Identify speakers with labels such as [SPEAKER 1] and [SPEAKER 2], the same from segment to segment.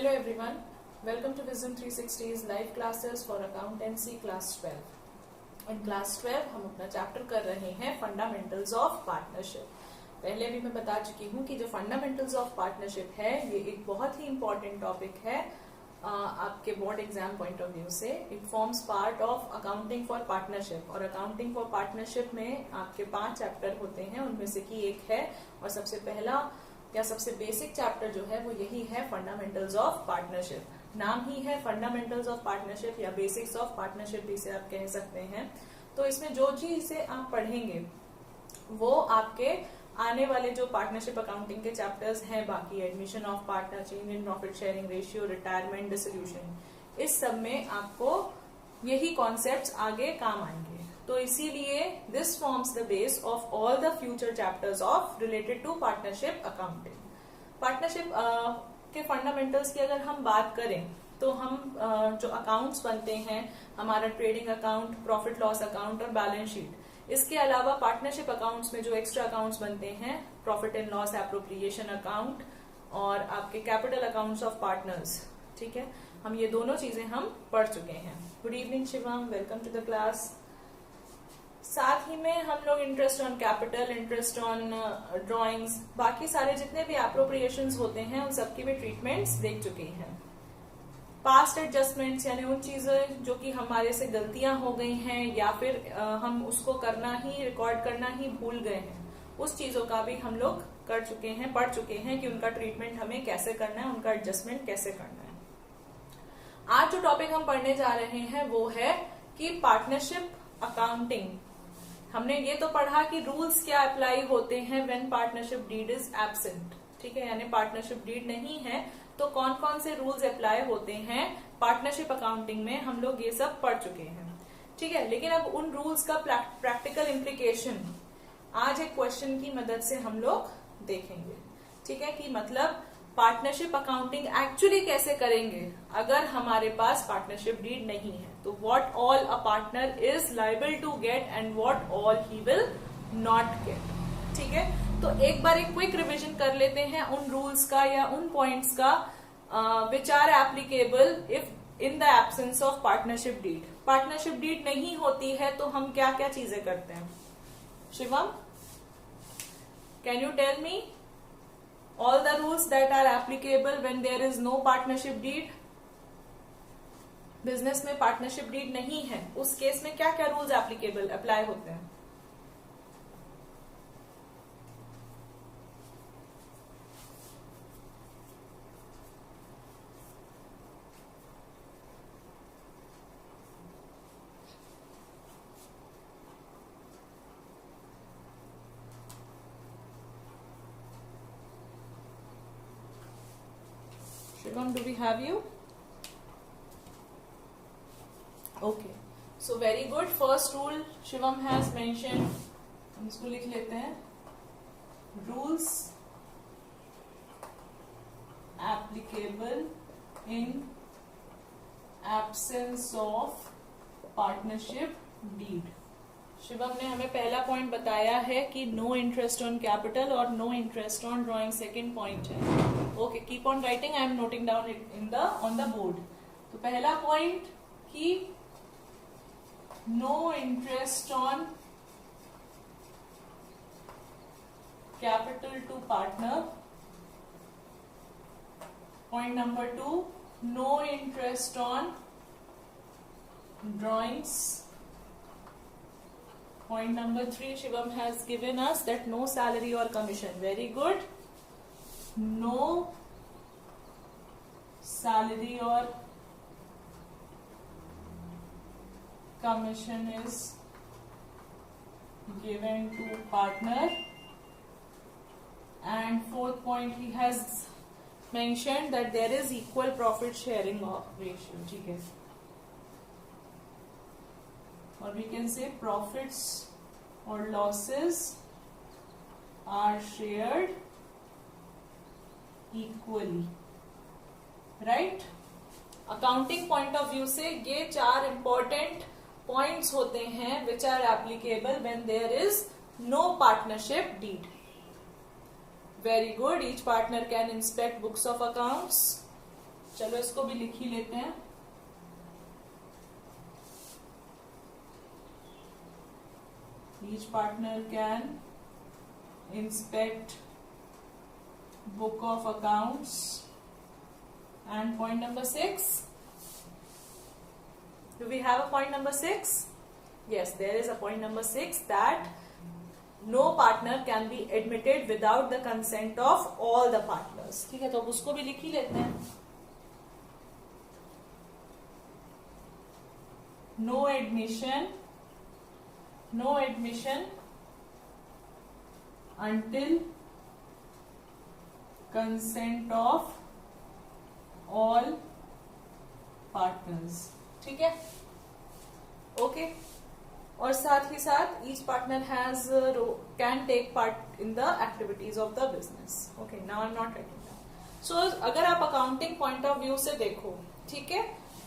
[SPEAKER 1] Hello everyone, welcome to Wisdom 360's live classes for accountancy class 12. In class 12 हम अपना chapter कर रहे हैं फंडामेंटल्स ऑफ पार्टनरशिप। पहले भी मैं बता चुकी हूँ कि जो फंडामेंटल्स ऑफ पार्टनरशिप है ये एक बहुत ही इंपॉर्टेंट टॉपिक है आपके board exam point of view से। It forms part of accounting for partnership और अकाउंटिंग फॉर पार्टनरशिप में आपके 5 चैप्टर होते हैं, उनमें से की एक है और सबसे पहला या सबसे बेसिक चैप्टर जो है वो यही है फंडामेंटल्स ऑफ पार्टनरशिप। नाम ही है फंडामेंटल्स ऑफ पार्टनरशिप या बेसिक्स ऑफ पार्टनरशिप भी इसे आप कह सकते हैं। तो इसमें जो चीजें आप पढ़ेंगे वो आपके आने वाले जो पार्टनरशिप अकाउंटिंग के चैप्टर्स हैं, बाकी admission of partner, change in profit sharing ratio, retirement, dissolution, इस सब में आपको यही कॉन्सेप्ट्स आगे काम आएंगे। तो इसीलिए this forms the base of all the future chapters of related to partnership accounting. Partnership के फंडामेंटल्स की अगर हम बात करें तो हम जो अकाउंट्स बनते हैं, हमारा trading account, profit loss account और बैलेंस शीट, इसके अलावा पार्टनरशिप अकाउंट्स में जो एक्स्ट्रा अकाउंट्स बनते हैं, profit and loss appropriation account और आपके कैपिटल अकाउंट्स ऑफ पार्टनर्स, ठीक है, हम ये दोनों चीजें हम पढ़ चुके हैं। Good evening Shivam, welcome to the class. साथ ही में हम लोग interest on capital, interest on drawings, बाकी सारे जितने भी एप्रोप्रिएशंस होते हैं उन सबकी भी ट्रीटमेंट्स देख चुके हैं। पास्ट एडजस्टमेंट्स यानी उन चीजें जो कि हमारे से गलतियां हो गई हैं या फिर हम उसको करना ही, रिकॉर्ड करना ही भूल गए हैं, उस चीजों का भी हम लोग कर चुके हैं, पढ़ चुके हैं कि उनका ट्रीटमेंट हमें कैसे करना है, उनका एडजस्टमेंट कैसे करना है। आज जो टॉपिक हम पढ़ने जा रहे हैं वो है कि पार्टनरशिप अकाउंटिंग। हमने ये तो पढ़ा कि रूल्स क्या अप्लाई होते हैं when partnership deed is absent, ठीक है, यानी पार्टनरशिप डीड नहीं है तो कौन कौन से रूल्स अप्लाई होते हैं पार्टनरशिप अकाउंटिंग में, हम लोग ये सब पढ़ चुके हैं, ठीक है। लेकिन अब उन रूल्स का प्रैक्टिकल इम्प्लीकेशन आज एक क्वेश्चन की मदद से हम लोग देखेंगे, ठीक है, कि मतलब पार्टनरशिप अकाउंटिंग एक्चुअली कैसे करेंगे अगर हमारे पास पार्टनरशिप डीड नहीं है। तो what all a partner is liable to get and what all he will not get, ठीक है। तो एक बार एक क्विक रिवीजन कर लेते हैं उन रूल्स का या उन पॉइंट्स का which are applicable if in the absence of partnership deed. Partnership deed नहीं होती है तो हम क्या क्या चीजें करते हैं। Shivam, can you tell me all the rules that are applicable when there is no partnership deed? Business में पार्टनरशिप डीड नहीं है, उस केस में क्या क्या रूल्स एप्लीकेबल अप्लाई होते हैं। Shivam, do we have you? Okay, so very good. First rule Shivam has mentioned, हम इसको लिख लेते हैं, rules applicable in absence of partnership deed. Shivam ने हमें पहला पॉइंट बताया है कि नो इंटरेस्ट ऑन कैपिटल और no interest on drawing second point है। Okay, keep on writing, I am noting down it in the on the board. तो पहला पॉइंट कि no interest on capital to partner. Point number 2, no interest on drawings. Point number 3, Shivam has given us that no salary or commission. Very good. No salary or commission is given to partner. And fourth point, he has mentioned that there is equal profit sharing ratio. ठीक है, or we can say profits or losses are shared equally, right? Accounting point of view से ये 4 important points होते हैं which are applicable when there is no partnership deed. Very good, each partner can inspect books of accounts, चलो इसको भी लिख ही लेते हैं। Each partner can inspect book of accounts. And point number 6. Do we have a point number 6? Yes, there is a point number 6 that no partner can be admitted without the consent of all the partners. ठीक है, तो अब उसको भी लिख ही लेते हैं। No admission until consent of all partners। ठीक है, ओके। और साथ ही साथ each partner has can take part in the activities of the business. Okay, now I am not writing that. So अगर आप अकाउंटिंग पॉइंट ऑफ व्यू से देखो, ठीक है,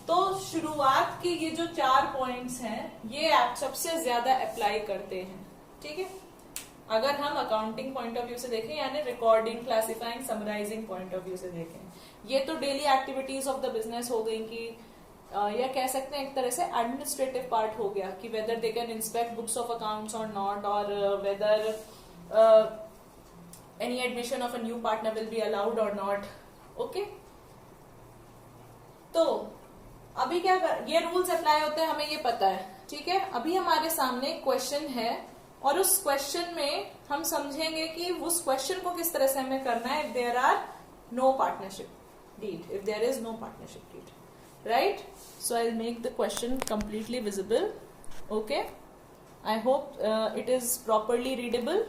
[SPEAKER 1] तो शुरुआत के ये जो 4 पॉइंट्स हैं ये आप सबसे ज्यादा अप्लाई करते हैं। ठीक है, अगर हम अकाउंटिंग पॉइंट ऑफ व्यू से देखें, यानी recording, classifying, summarising point of view से देखें, ये तो daily activities of the business हो गई कि या कह सकते हैं एक तरह से एडमिनिस्ट्रेटिव पार्ट हो गया कि whether they can inspect books of accounts और नॉट, और whether any admission of a new partner will be allowed और नॉट। ओके, तो अभी क्या ये रूल्स अप्लाई होते हैं, हमें ये पता है। ठीक है, अभी हमारे सामने क्वेश्चन है और उस क्वेश्चन में हम समझेंगे कि उस क्वेश्चन को किस तरह से हमें करना है। If there are no partnership deed, if there is no partnership deed, right? So I'll make the question completely visible. Okay, I hope it is properly readable.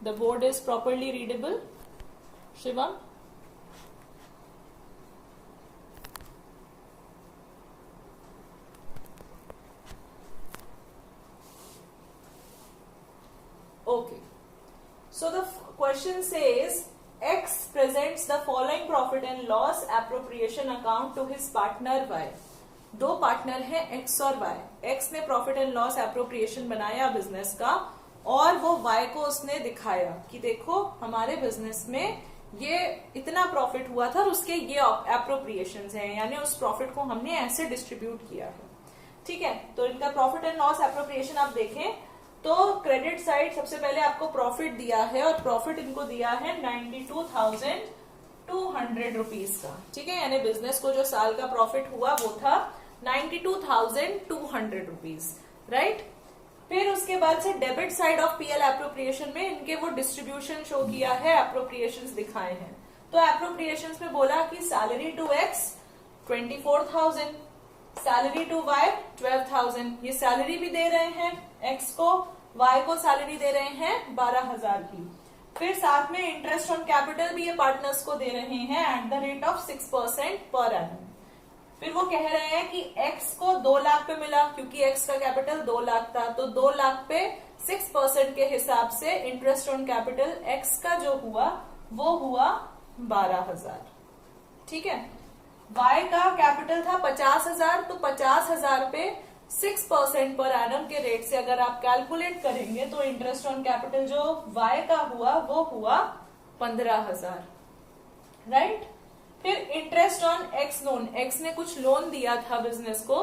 [SPEAKER 1] The board is properly readable. Shivam? Okay, so the question says X presents the following profit and loss appropriation account to his partner Y. दो partner हैं X और Y. X ने profit and loss appropriation बनाया business का और वो Y को उसने दिखाया कि देखो हमारे बिजनेस में ये इतना प्रॉफिट हुआ था और उसके ये एप्रोप्रिएशंस हैं, यानी उस प्रॉफिट को हमने ऐसे डिस्ट्रीब्यूट किया है। ठीक है, तो इनका प्रॉफिट एंड लॉस एप्रोप्रिएशन आप देखें तो क्रेडिट साइड सबसे पहले आपको प्रॉफिट दिया है और प्रॉफिट इनको दिया है 92,200 रुपीज का। ठीक है, यानी बिजनेस को जो साल का प्रॉफिट हुआ वो था 92,200 रुपीज, राइट। फिर उसके बाद से debit side of PL appropriation में इनके वो डिस्ट्रीब्यूशन शो किया है, एप्रोप्रिएशंस दिखाए हैं। तो एप्रोप्रिएशंस में बोला कि salary to X 24,000, salary to Y 12,000। ये सैलरी भी दे रहे हैं एक्स को, वाई को सैलरी दे रहे हैं 12,000 की। फिर साथ में इंटरेस्ट ऑन कैपिटल भी ये पार्टनर्स को दे रहे हैं eight the rate of 6% per annum. फिर वो कह रहे हैं कि एक्स को 2 लाख पे मिला क्योंकि एक्स का कैपिटल 2 लाख था, तो 2 लाख पे 6% के हिसाब से इंटरेस्ट ऑन कैपिटल एक्स का जो हुआ वो हुआ 12,000। ठीक है, वाई का कैपिटल था 50,000, तो 50,000 पे 6% पर एनम के रेट से अगर आप कैलकुलेट करेंगे तो इंटरेस्ट ऑन कैपिटल जो वाई का हुआ वो हुआ 15,000, राइट। फिर interest on x loan, x ने कुछ लोन दिया था बिजनेस को,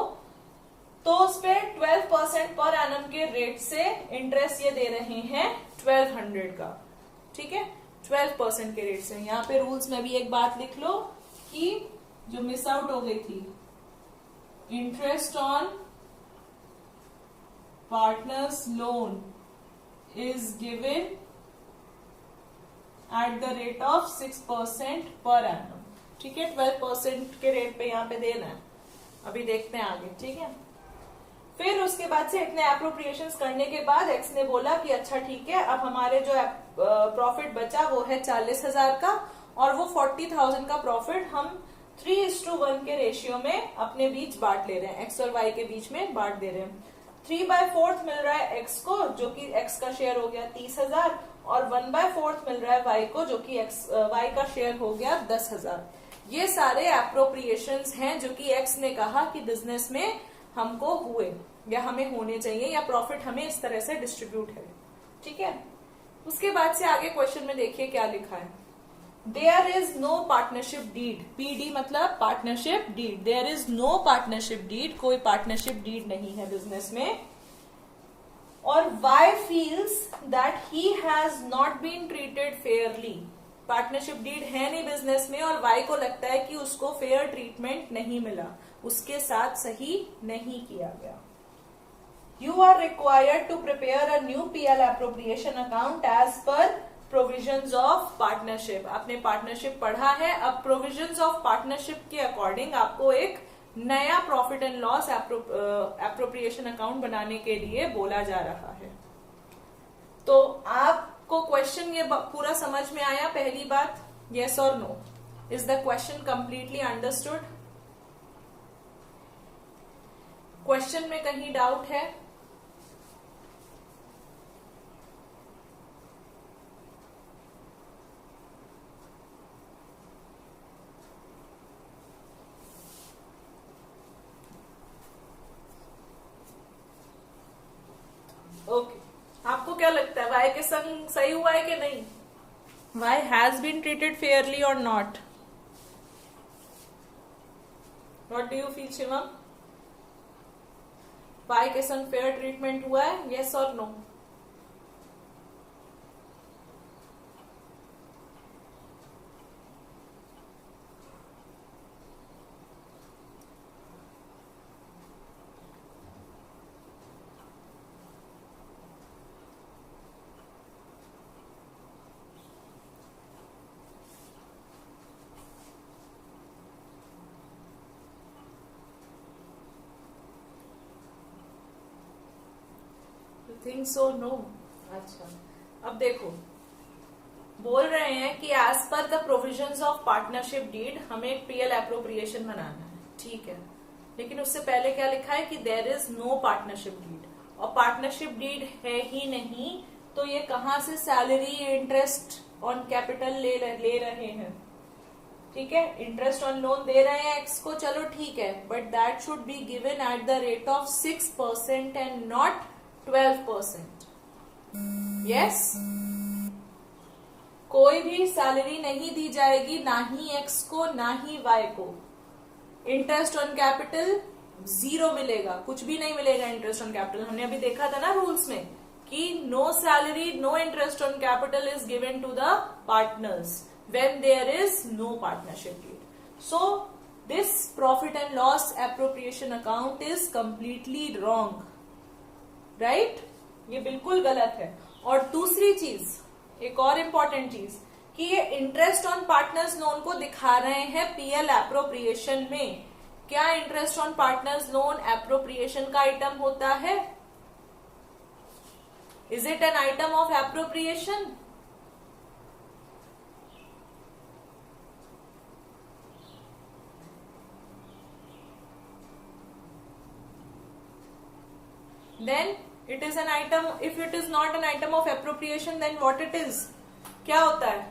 [SPEAKER 1] तो उस पे 12% पर एनम के रेट से इंटरेस्ट ये दे रहे हैं 1200 का। ठीक है, 12% के रेट से। यहाँ पे रूल्स में भी एक बात लिख लो कि जो मिस आउट हो गई थी, interest on partners loan is given at the rate of 6% per annum. ठीक है, 12% के रेट पे यहाँ पे देना है, अभी देखते हैं आगे। ठीक है, फिर उसके बाद से इतने एप्रोप्रिएशंस करने के बाद एक्स ने बोला कि अच्छा ठीक है, अब हमारे जो प्रॉफिट बचा वो है 40,000 का और वो 40,000 का प्रॉफिट हम 3:1 के रेशियो में अपने बीच बांट ले रहे हैं, एक्स और वाई के बीच में बांट दे रहे हैं। 3/4 मिल रहा है एक्स को, जो कि एक्स का शेयर हो गया 30,000, और 1/4 मिल रहा है वाई को, जो कि वाई का शेयर हो गया 10,000। ये सारे एप्रोप्रिएशंस हैं जो कि एक्स ने कहा कि बिजनेस में हमको हुए या हमें होने चाहिए या प्रॉफिट हमें इस तरह से डिस्ट्रीब्यूट है। ठीक है, उसके बाद से आगे क्वेश्चन में देखिए क्या लिखा है। There is no partnership deed, PD मतलब partnership deed, there is no partnership deed, कोई पार्टनरशिप डीड नहीं है बिजनेस में. और Y feels that he has not been treated fairly, partnership deed है नहीं बिजनेस में और वाई को लगता है कि उसको फेयर ट्रीटमेंट नहीं मिला, उसके साथ सही नहीं किया गया. You are required to prepare a new PL appropriation account as per provisions of partnership. आपने पार्टनरशिप पढ़ा है, अब प्रोविजंस ऑफ पार्टनरशिप के अकॉर्डिंग आपको एक नया profit and loss appropriation account बनाने के लिए बोला जा रहा है. तो आपको क्वेश्चन ये पूरा समझ में आया? पहली बात, यस और no, is the question completely understood? Question में कहीं डाउट है? ओके, आपको क्या लगता है वाई के संग सही हुआ है कि नहीं? Y has been treated fairly और not? What do you feel Shivam? Y के संग फेयर ट्रीटमेंट हुआ है, यस और नो? Think so? नो. अच्छा, अब देखो, बोल रहे हैं कि as per the provisions of partnership deed हमें एक पीएल एप्रोप्रिएशन बनाना है, ठीक है. लेकिन उससे पहले क्या लिखा है कि there is no partnership deed, और पार्टनरशिप डीड है ही नहीं, तो ये कहां से सैलरी इंटरेस्ट ऑन कैपिटल ले रहे हैं? ठीक है, इंटरेस्ट ऑन लोन दे रहे हैं एक्स को, चलो ठीक है, but that should be given at the rate of 6% and not 12%. Yes, कोई भी सैलरी नहीं दी जाएगी, ना ही एक्स को ना ही वाई को. इंटरेस्ट ऑन कैपिटल 0 मिलेगा, कुछ भी नहीं मिलेगा इंटरेस्ट ऑन कैपिटल. हमने अभी देखा था ना रूल्स में कि no salary no interest on capital is given to the partners when there is no partnership deed. So this profit and loss appropriation account is completely wrong, right? ये बिल्कुल गलत है. और दूसरी चीज, एक और इम्पोर्टेंट चीज, कि ये इंटरेस्ट ऑन पार्टनर्स लोन को दिखा रहे हैं पीएल एप्रोप्रिएशन में. क्या interest on partners loan appropriation का आइटम होता है? Is it N item of appropriation? Then it is an item. If it is not an item of appropriation, then what it is? क्या होता है?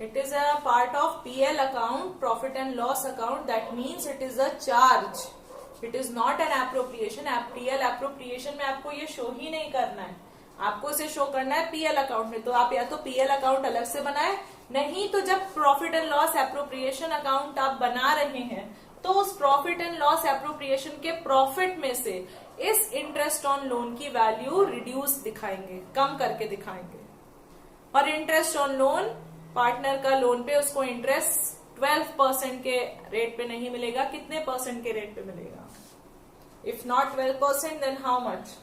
[SPEAKER 1] It is a part of PL account, profit and loss account. That means it is a charge. It is not an appropriation. PL appropriation में आपको ये show ही नहीं करना है, आपको इसे शो करना है पीएल अकाउंट में. तो आप या तो पीएल अकाउंट अलग से बनाए, नहीं तो जब profit and loss appropriation account आप बना रहे हैं तो उस प्रॉफिट एंड लॉस एप्रोप्रिएशन के प्रॉफिट में से इस इंटरेस्ट ऑन लोन की वैल्यू रिड्यूस दिखाएंगे, कम करके दिखाएंगे. और इंटरेस्ट ऑन लोन, पार्टनर का लोन पे उसको इंटरेस्ट 12% के रेट पे नहीं मिलेगा, कितने परसेंट के रेट पे मिलेगा? If not 12% then how much?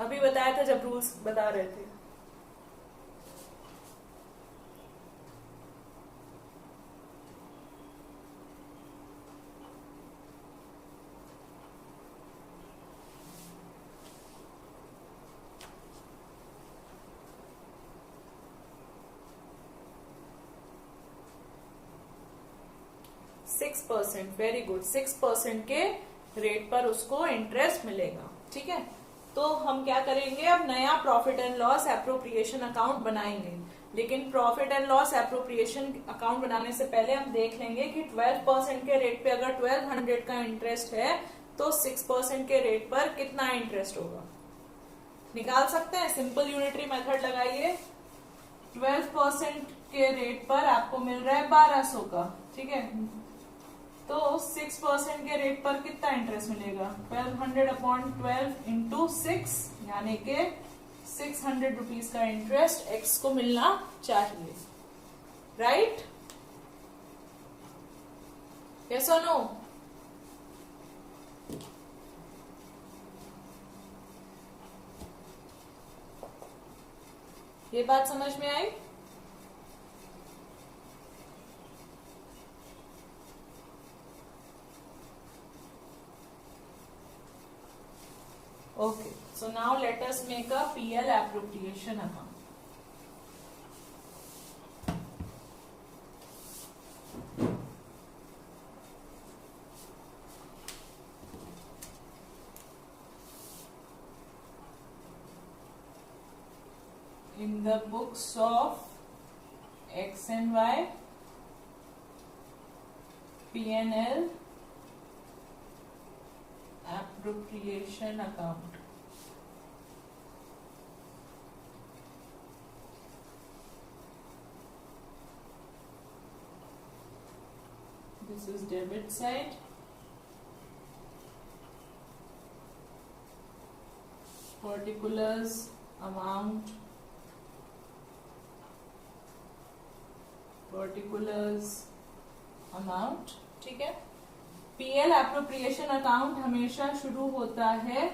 [SPEAKER 1] अभी बताया था जब रूल्स बता रहे थे. 6%, वेरी गुड, 6% के रेट पर उसको इंटरेस्ट मिलेगा। ठीक है, तो हम क्या करेंगे, अब नया profit and loss appropriation account बनाएंगे। लेकिन profit and loss appropriation account बनाने से पहले हम देख लेंगे कि 12% के रेट पे अगर 1200 का इंटरेस्ट है तो 6% के रेट पर कितना इंटरेस्ट होगा, निकाल सकते हैं। सिंपल यूनिटरी मेथड लगाइए। 12% के रेट पर आपको मिल रहा है 1200 का, ठीक है, तो 6% के रेट पर कितना इंटरेस्ट मिलेगा, 1200 अपॉन 12 इंटू 6, यानी के 600 रुपीज का इंटरेस्ट एक्स को मिलना चाहिए, राइट? यस और नो? ये बात समझ में आई? Okay, so now let us make a PL appropriation account. In the books of X and Y, P&L appropriation account. This is debit side. Particulars, amount, particulars, amount, ठीक है। PL appropriation account हमेशा शुरू होता है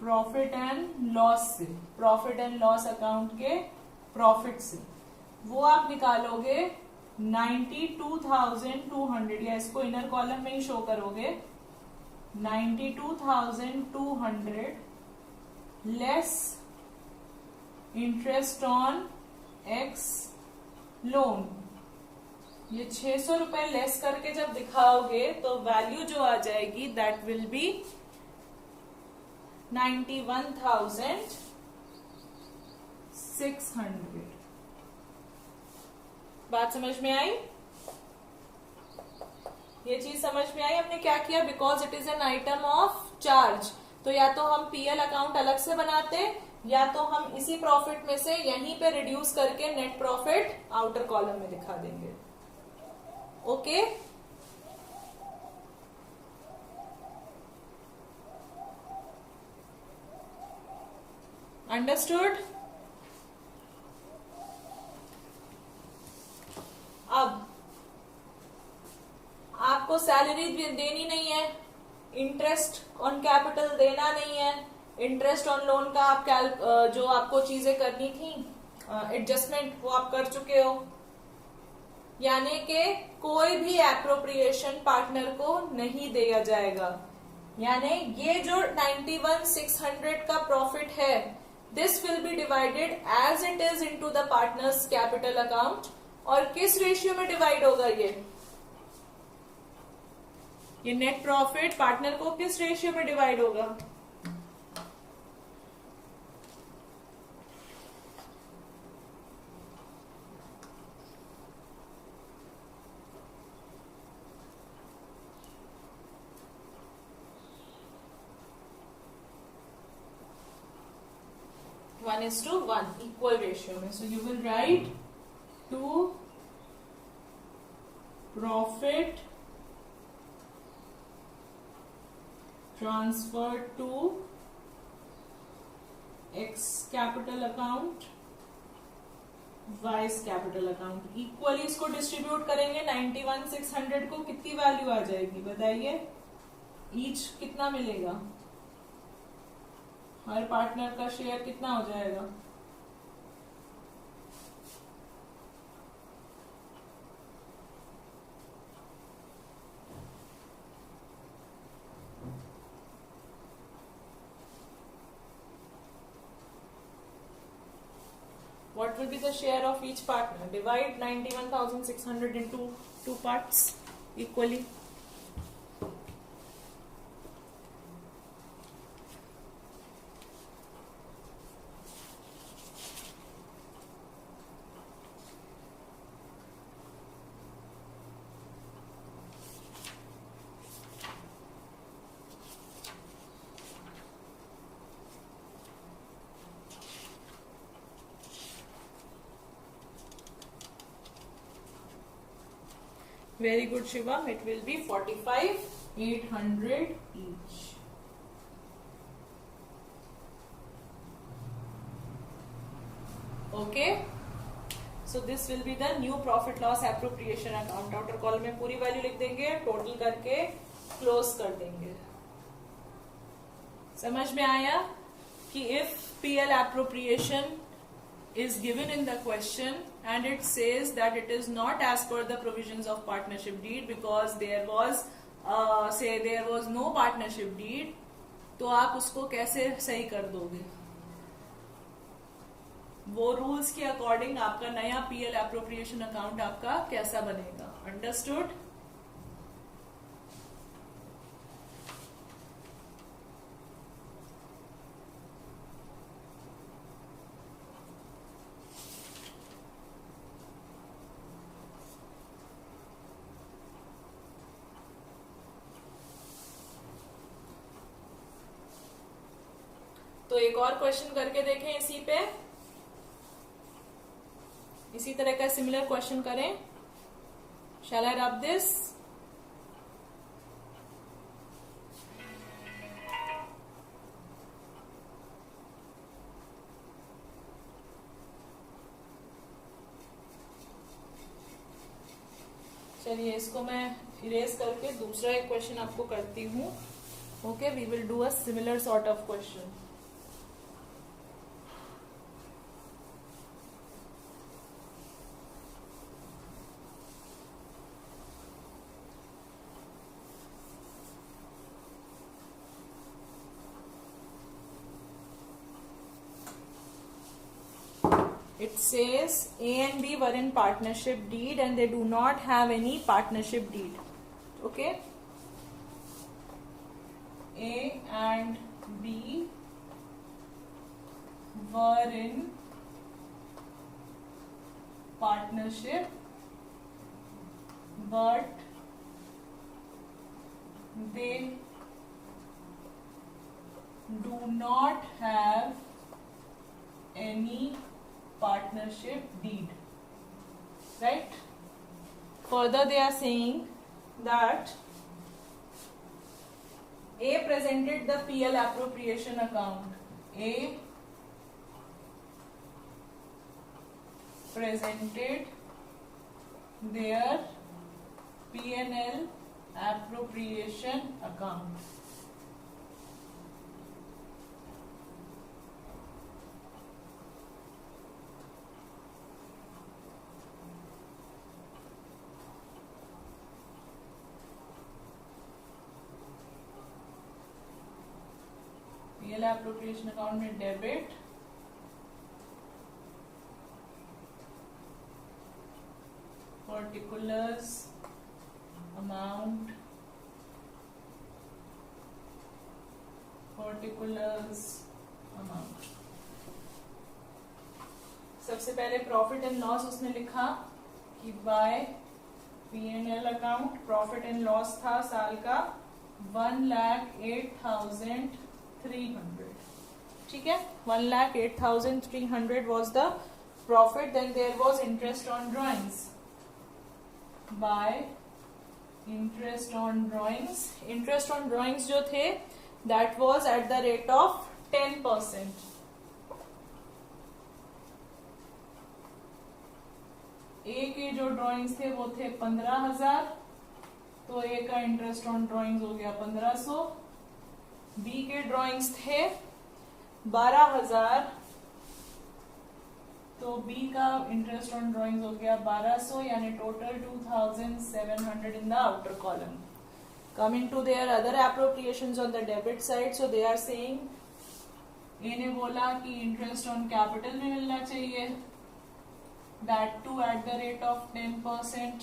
[SPEAKER 1] profit and loss से, profit and loss account के profit से। वो आप निकालोगे 92,200, या इसको इनर कॉलम में ही शो करोगे, 92,200 less interest on x loan. ये 600 रुपए लेस करके जब दिखाओगे तो वैल्यू जो आ जाएगी दैट विल बी 91,600। बात समझ में आई? ये चीज समझ में आई? हमने क्या किया, because it is an item of charge, तो या तो हम पीएल अकाउंट अलग से बनाते, या तो हम इसी प्रॉफिट में से यहीं पे रिड्यूस करके नेट प्रॉफिट आउटर कॉलम में दिखा देंगे। Okay, understood? अब आपको सैलरी देनी नहीं है, इंटरेस्ट ऑन कैपिटल देना नहीं है, इंटरेस्ट ऑन लोन का आप जो आपको चीजें करनी थी एडजस्टमेंट वो आप कर चुके हो, यानी कि कोई भी एप्रोप्रिएशन पार्टनर को नहीं दिया जाएगा। यानी ये जो 91,600 का प्रॉफिट है, this will be divided as it is into the partners capital account. और किस रेशियो में डिवाइड होगा ये नेट प्रॉफिट पार्टनर को किस रेशियो में डिवाइड होगा? One is to one, equal ratio में। So you will write to profit transfer to X capital account, Y's capital account. Equally इसको डिस्ट्रीब्यूट करेंगे। 91,600 को कितनी वैल्यू आ जाएगी बताइए? ईच कितना मिलेगा? हर पार्टनर का शेयर कितना हो जाएगा? What what will be the share of each partner? Divide 91,600 into two parts equally. Very good, Shivam. It will be 45,800 each. Okay. So this will be the new profit loss appropriation account. Outer column में पूरी value लिख देंगे, total करके close कर देंगे. समझ में आया कि if PL appropriation is given in the question and it says that it is not as per the provisions of partnership deed because there was there was no partnership deed, तो आप उसको कैसे सही कर दोगे? वो रूल्स के according आपका नया PL एप्रोप्रिएशन अकाउंट आपका कैसा बनेगा? अंडरस्टूड? तो एक और क्वेश्चन करके देखें इसी पे, इसी तरह का सिमिलर क्वेश्चन करें. शैल आई रब दिस? चलिए इसको मैं इरेज करके दूसरा एक क्वेश्चन आपको करती हूँ. Okay, we will do a similar sort of question. It says A and B were in partnership deed and they do not have any partnership deed. Okay? A and B were in partnership but they do not have any partnership deed, right? Further they are saying that A presented the PL appropriation account. A presented their P&L appropriation account. PL appropriation account में debit particulars amount सबसे पहले profit and loss उसने लिखा कि by P&L account profit and loss था साल का 1,08,300. ठीक है, 1,08,300 was the profit. Then there was interest on drawings. By interest on drawings, interest on drawings जो थे that was at the rate of 10%. A के जो ड्राइंग्स थे वो थे 15,000, तो A का इंटरेस्ट ऑन ड्राइंग्स हो गया 1,500. B के ड्राइंग्स थे 12,000, तो B का इंटरेस्ट ऑन ड्राइंग्स हो गया 1,200, यानी total 2,700 in the outer column. Coming to their other appropriations on the debit side, so they are saying A ने बोला कि इंटरेस्ट ऑन कैपिटल में मिलना चाहिए, that to at the rate of 10%,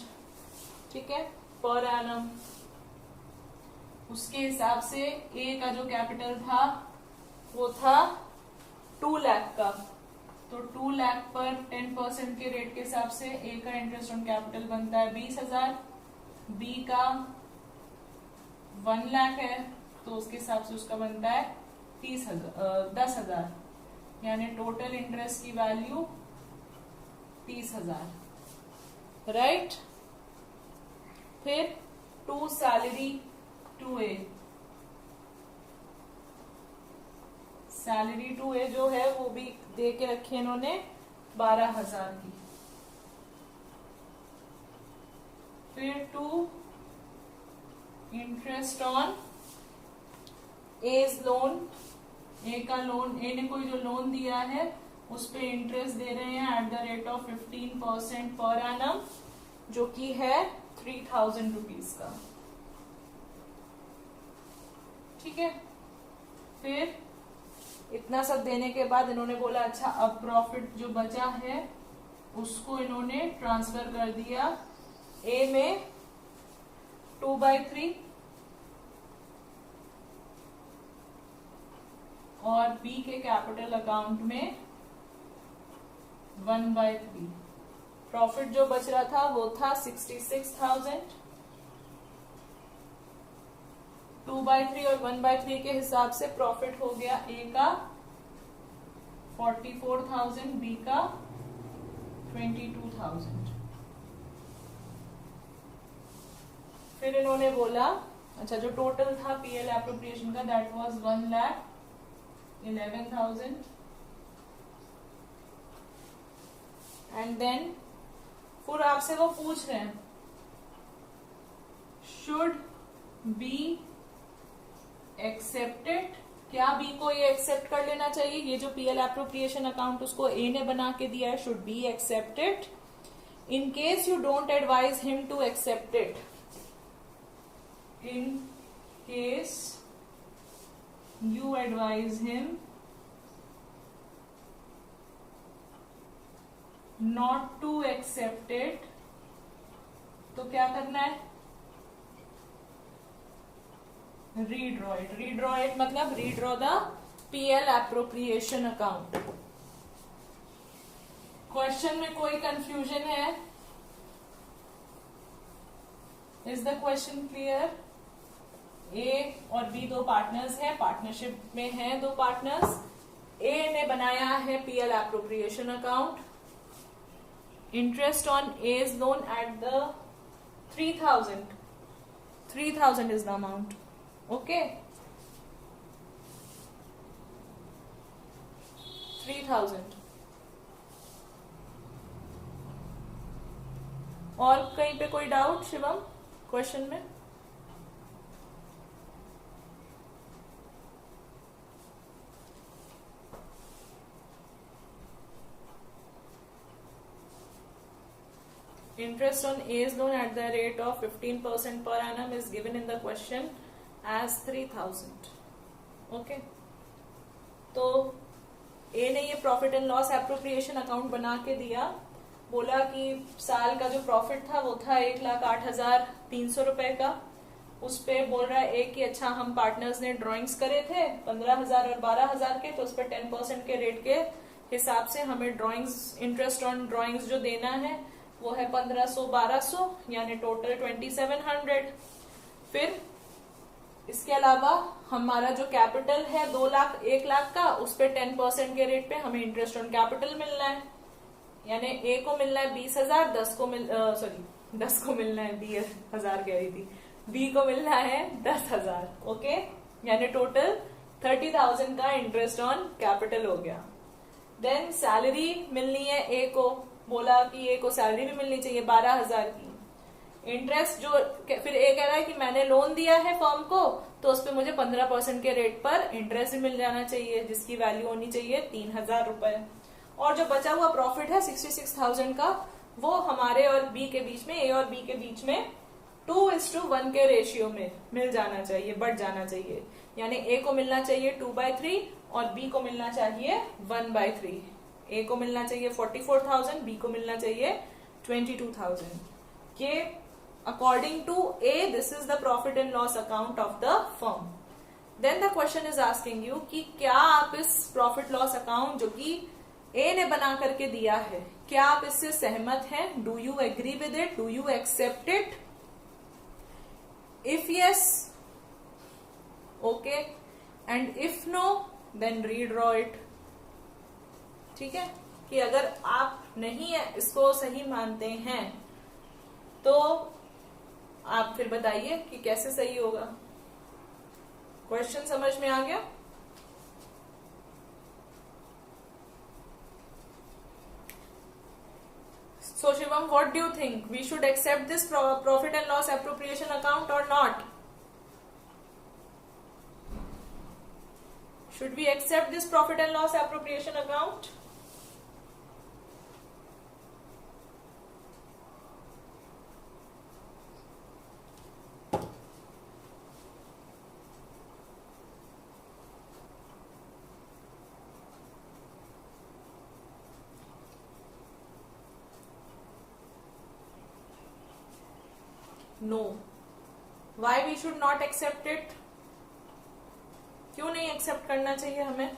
[SPEAKER 1] ठीक है, पर एनम। उसके हिसाब से ए का जो कैपिटल था वो था 2 लाख का, तो 2 लाख पर 10% के रेट के हिसाब से ए का इंटरेस्ट ऑन कैपिटल बनता है 20,000, बी का 1 लाख है तो उसके हिसाब से उसका बनता है 10,000, यानी टोटल इंटरेस्ट की वैल्यू 30,000, राइट। फिर to salary to A, salary to A जो है वो भी दे के रखी इन्होंने 12,000 की। फिर to interest on A's loan, A का लोन, ए ने कोई जो लोन दिया है उस पे इंटरेस्ट दे रहे हैं eight the rate of 15% per annum, जो कि है 3,000 रुपीज का, ठीक है। फिर इतना सब देने के बाद इन्होंने बोला अच्छा अब प्रॉफिट जो बचा है उसको इन्होंने ट्रांसफर कर दिया ए में 2/3 और बी के कैपिटल अकाउंट में 1/3। प्रॉफिट जो बच रहा था वो था 66,000, 2/3 और 1/3 के हिसाब से प्रॉफिट हो गया ए का 44,000, बी का 22,000। फिर इन्होंने बोला अच्छा जो टोटल था पीएल एप्रोप्रिएशन का दैट वाज 1,11,000 एंड देन फिर आपसे वो पूछ रहे हैं शुड बी एक्सेप्टेड, क्या बी को ये एक्सेप्ट कर लेना चाहिए, ये जो पीएल एप्रोप्रिएशन अकाउंट उसको ए ने बना के दिया है, should be accepted. In case you don't advise him to accept it, in case you advise him not to accept it, तो क्या करना है, रीड्रॉ इट। रीड्रॉ इट मतलब redraw the PL appropriation account. Question में कोई confusion है? Is the question clear? A और B दो पार्टनर्स हैं, पार्टनरशिप में हैं दो पार्टनर्स। ए ने बनाया है PL appropriation account, interest on A's loan at the 3,000 is the amount, okay 3,000। और कहीं पे कोई डाउट शिवम क्वेश्चन में? Interest on A's loan at the rate of 15% per annum is given in the question as 3,000. Okay. तो ए ने ये profit and loss appropriation account बना के दिया, बोला कि साल का जो प्रॉफिट था वो था 1,08,300 रुपए का। उस पे बोल रहा है ए कि अच्छा हम पार्टनर्स ने ड्राइंग्स करे थे 15,000 और 12,000 के, तो उस पर 10% के रेट के हिसाब से हमें ड्राइंग्स इंटरेस्ट ऑन ड्राइंग्स जो देना है वो है 1,500-1,200 यानी टोटल 2,700। फिर इसके अलावा हमारा जो कैपिटल है 1 लाख का, उस पे 10% के रेट पे हमें इंटरेस्ट ऑन कैपिटल मिलना है, यानी ए को मिलना है 20,000, 10 को मिलना है 20,000 कह रही थी, बी को मिलना है 10,000, ओके, यानी टोटल 30,000 का इंटरेस्ट ऑन कैपिटल हो गया। देन सैलरी मिलनी है ए को, बोला कि ए को सैलरी भी मिलनी चाहिए 12,000 की। इंटरेस्ट जो फिर ए कह रहा है कि मैंने लोन दिया है फर्म को, तो उस पर मुझे 15% के रेट पर इंटरेस्ट भी मिल जाना चाहिए, जिसकी वैल्यू होनी चाहिए 3,000 रुपए। और जो बचा हुआ प्रॉफिट है 66,000 का, वो हमारे और बी के बीच में, ए और बी के बीच में 2:1 के रेशियो में मिल जाना चाहिए, बढ़ जाना चाहिए, यानी ए को मिलना चाहिए 2/3 और बी को मिलना चाहिए 1/3। ए को मिलना चाहिए 44,000, बी को मिलना चाहिए 22,000। के according to A this is the profit and loss account of the firm. Then the question is asking you कि क्या आप इस प्रॉफिट लॉस अकाउंट जो कि ए ने बना करके दिया है, क्या आप इससे सहमत हैं? Do you agree with it? Do you accept it? If yes, okay, and if no then redraw it. ठीक है, कि अगर आप नहीं इसको सही मानते हैं तो आप फिर बताइए कि कैसे सही होगा। क्वेश्चन समझ में आ गया? So Shivam, what do you think? We should accept this profit and loss appropriation account or not? Should we accept this profit and loss appropriation account? No. Why we should not accept it? क्यों नहीं accept करना चाहिए हमें?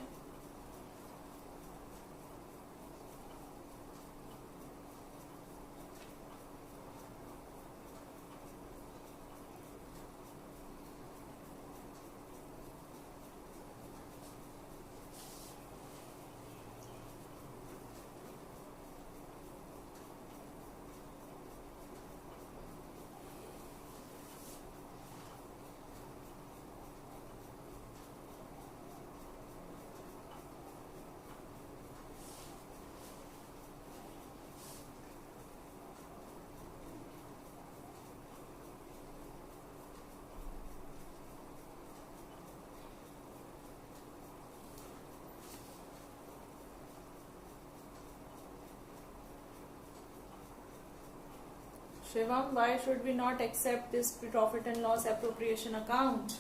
[SPEAKER 1] Shivam, why should we not accept this profit and loss appropriation account?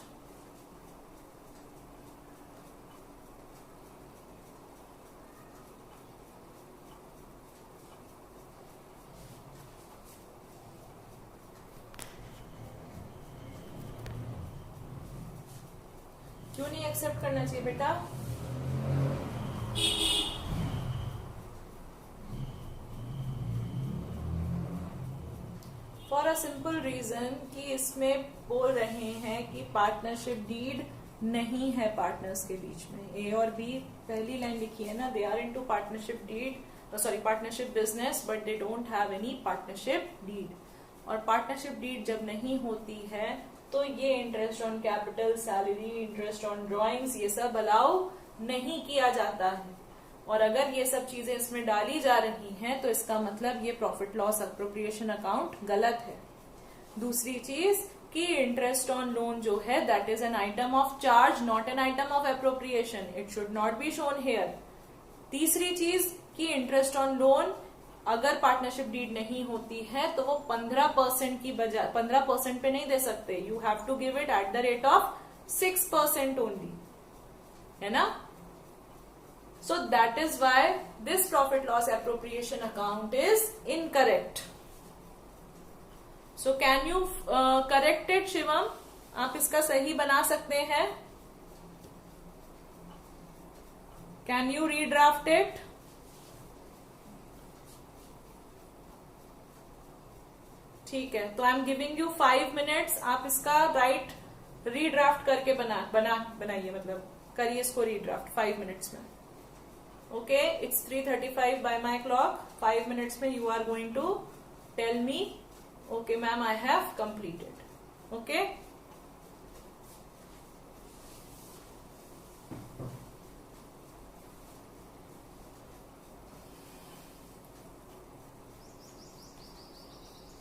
[SPEAKER 1] क्यों नहीं accept करना चाहिए बेटा? फॉर अ सिंपल रीजन कि इसमें बोल रहे हैं कि पार्टनरशिप डीड नहीं है पार्टनर्स के बीच में। ए और बी, पहली लाइन लिखी है ना, they are into partnership deed, sorry partnership business, but they don't have any partnership deed. और पार्टनरशिप डीड जब नहीं होती है तो ये interest on capital, salary, interest on drawings, ये सब अलाउ नहीं किया जाता है। और अगर ये सब चीजें इसमें डाली जा रही हैं तो इसका मतलब ये प्रॉफिट लॉस अप्रोप्रिएशन अकाउंट गलत है। दूसरी चीज कि इंटरेस्ट ऑन लोन जो है that is an item of charge, not an item of appropriation, it should not be shown here. तीसरी चीज कि इंटरेस्ट ऑन लोन अगर पार्टनरशिप डीड नहीं होती है तो वो 15% की बजाय 15% पे नहीं दे सकते, you have to give it at the rate of 6% only, है ना? So that is why this profit loss appropriation account is incorrect. So can you correct it, Shivam? आप इसका सही बना सकते हैं? Can you redraft it? ठीक है, तो I am giving you 5 minutes, आप इसका राइट रीड्राफ्ट करके बनाइए, मतलब करिए इसको रीड्राफ्ट 5 minutes में। Okay, it's 3:35 by my clock. 5 minutes में you are going to tell me, okay ma'am, I have completed. Okay?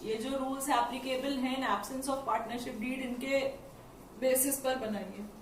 [SPEAKER 1] ये जो रूल्स एप्लीकेबल हैं in absence of partnership deed, इनके बेसिस पर बनाइए।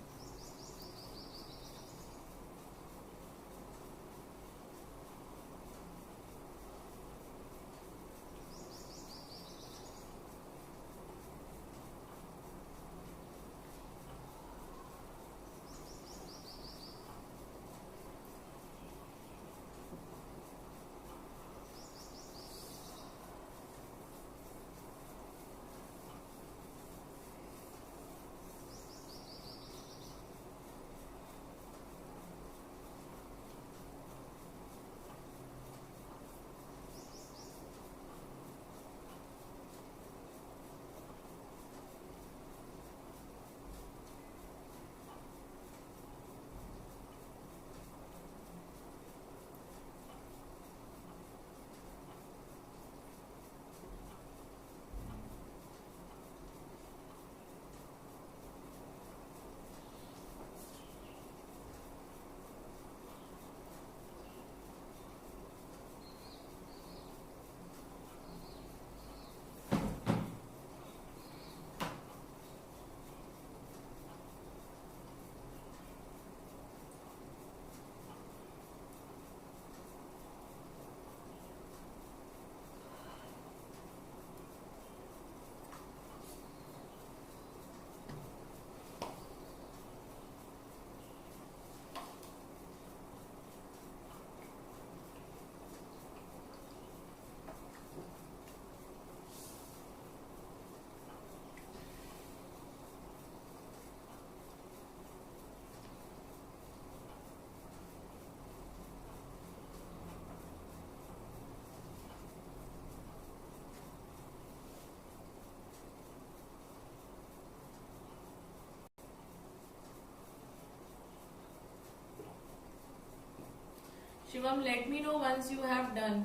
[SPEAKER 1] Shivam, let me know once you have done.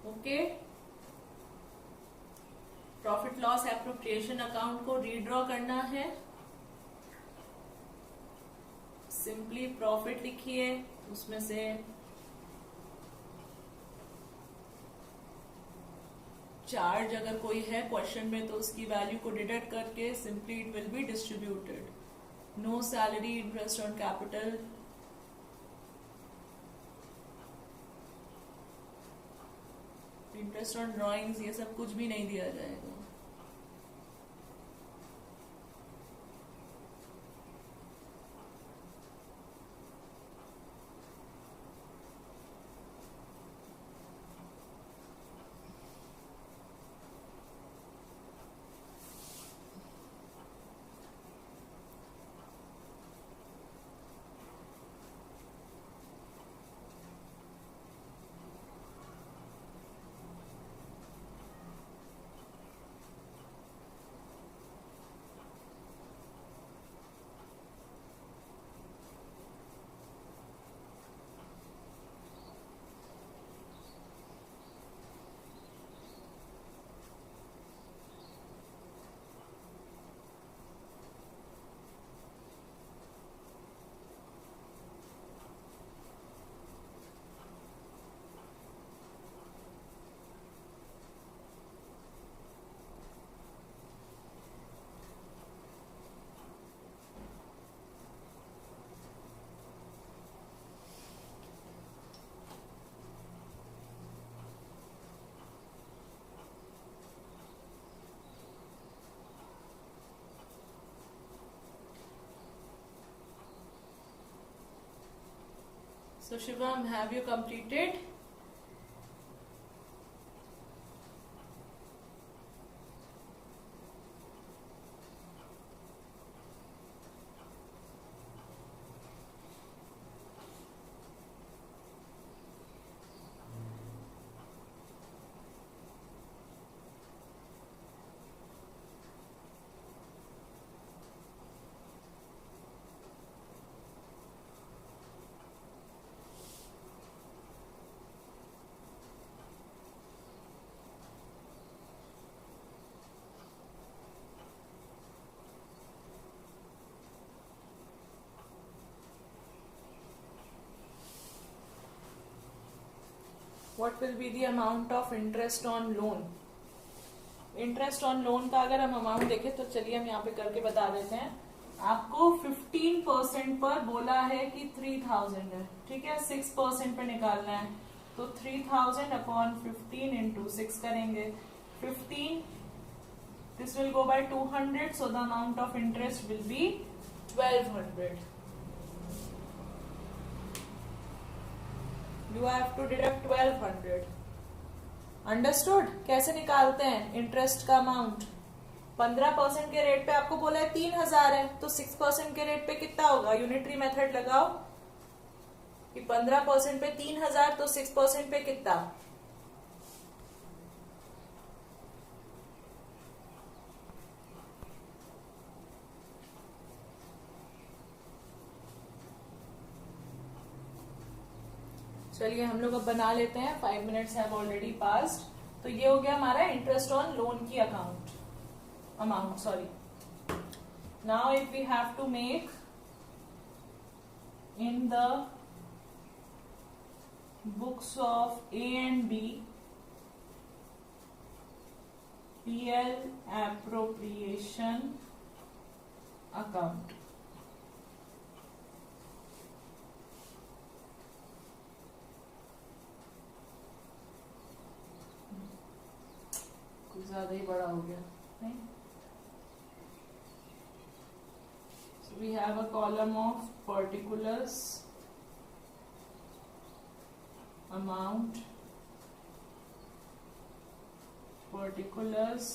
[SPEAKER 1] Okay. Profit loss appropriation account को redraw करना है. Simply profit लिखिए, उसमें से चार्ज अगर कोई है क्वेश्चन में तो उसकी वैल्यू को डिडक्ट करके simply it will be distributed. No salary, interest on capital, interest on drawings, ये सब कुछ भी नहीं दिया जाएगा. So Shivam, have you completed? What will be the amount of interest on loan? Interest on loan का अगर हम अमाउंट देखें तो चलिए हम यहाँ पे करके बता देते हैं. आपको 15% पर बोला है कि 3000 है, ठीक है. 6% पे निकालना है तो 3000 अपॉन 15 इंटू 6 करेंगे. 15, this will go by 200, so the amount of interest will be 1200. You have to deduct 1200. Understood? कैसे निकालते हैं इंटरेस्ट का अमाउंट? 15% के रेट पे आपको बोला है 3000 है, तो 6% के रेट पे कितना होगा? यूनिटरी मेथड लगाओ कि 15% पे 3000 तो 6% पे कितना? चलिए हम लोग अब बना लेते हैं. 5 मिनट्स हैव ऑलरेडी पास्ड. तो ये हो गया हमारा इंटरेस्ट ऑन लोन की amount sorry. Now if we have to make in the books of A and B PL appropriation account. कुछ ज्यादा ही बड़ा हो गया नहीं. So we have a column of particulars, amount, particulars,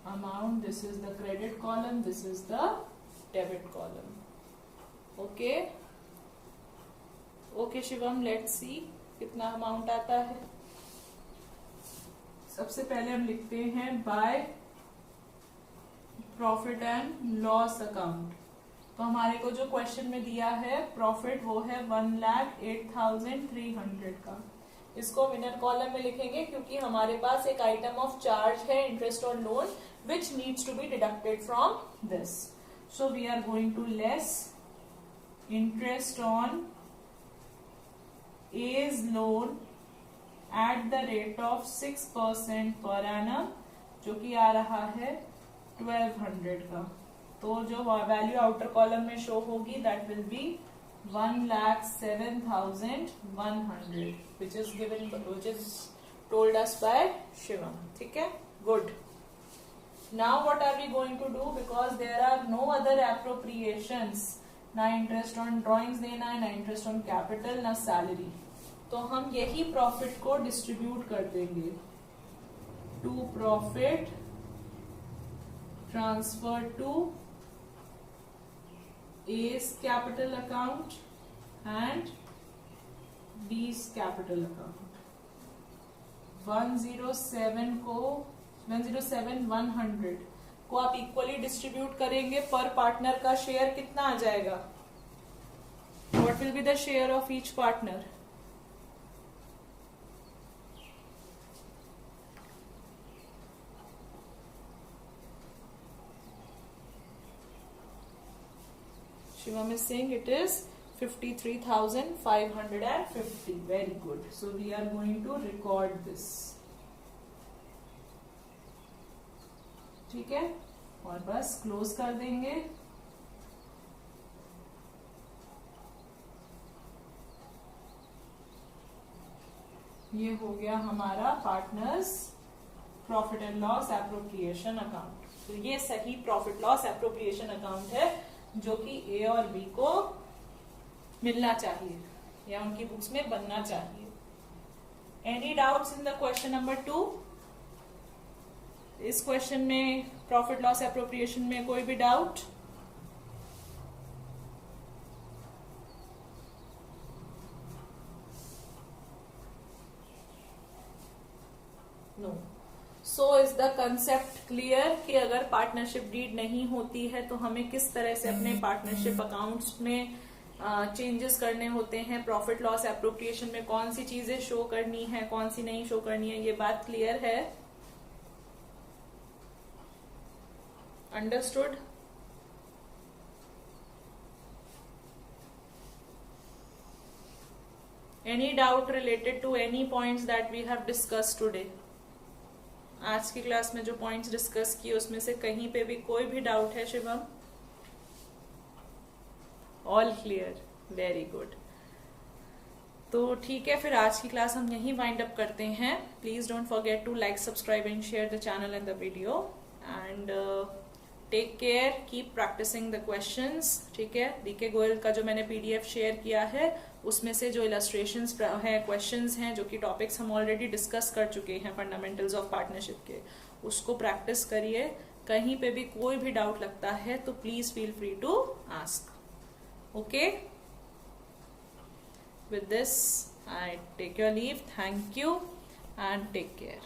[SPEAKER 1] amount. This is the credit column, this is the debit column. Okay. Okay Shivam, let's see कितना amount आता है. सबसे पहले हम लिखते हैं by profit and loss account. तो हमारे को जो क्वेश्चन में दिया है प्रॉफिट वो है 1,08,300 का। इसको विनर कॉलम में लिखेंगे क्योंकि हमारे पास एक आइटम ऑफ चार्ज है interest on loan which needs to be deducted from this. So we are going to less interest on A's loan at the rate of 6% per annum, जो कि आ रहा है 1200 का। तो जो वैल्यू आउटर कॉलम में show होगी that will be 1,07,100 which is told us by Shivam। ठीक है, good. Now what are we going to do, because there are no other appropriations, ना इंटरेस्ट ऑन ड्रॉइंग्स देना है, ना इंटरेस्ट ऑन कैपिटल, ना salary, तो हम यही प्रॉफिट को डिस्ट्रीब्यूट कर देंगे to profit transfer to A's capital account and B's capital account. 1,07,100 को आप इक्वली डिस्ट्रीब्यूट करेंगे। पर पार्टनर का शेयर कितना आ जाएगा? What will be the share of each partner? Shivam is saying it is 53,550. Very good. So we are going to record this. ठीक है, और बस क्लोज कर देंगे। ये हो गया हमारा partners profit and loss appropriation account. तो ये सही प्रॉफिट लॉस एप्रोप्रिएशन अकाउंट है जो कि ए और बी को मिलना चाहिए या उनकी बुक्स में बनना चाहिए। Any doubts in the question number 2? इस क्वेश्चन में प्रॉफिट लॉस एप्रोप्रिएशन में कोई भी doubt? No. So is the concept clear कि अगर पार्टनरशिप डीड नहीं होती है तो हमें किस तरह से अपने पार्टनरशिप अकाउंट्स में चेंजेस करने होते हैं, प्रॉफिट लॉस एप्रोप्रिएशन में कौन सी चीजें शो करनी है, कौन सी नहीं शो करनी है, ये बात क्लियर है? Understood? Any doubt related to any points that we have discussed today? आज की क्लास में जो पॉइंट्स डिस्कस किए उसमें से कहीं पे भी कोई भी डाउट है Shivam? All clear, very good. तो ठीक है, फिर आज की क्लास हम यहीं वाइंड अप करते हैं। Please don't forget to like, subscribe and share the channel and the video and take care, keep practising the questions. ठीक है, डीके गोयल का जो मैंने पीडीएफ शेयर किया है उसमें से जो इलस्ट्रेशंस हैं, क्वेश्चंस हैं, जो कि टॉपिक्स हम ऑलरेडी डिस्कस कर चुके हैं फंडामेंटल्स ऑफ पार्टनरशिप के, उसको प्रैक्टिस करिए। कहीं पे भी कोई भी डाउट लगता है तो please feel free to ask. Okay, with this I take your leave. Thank you and take care.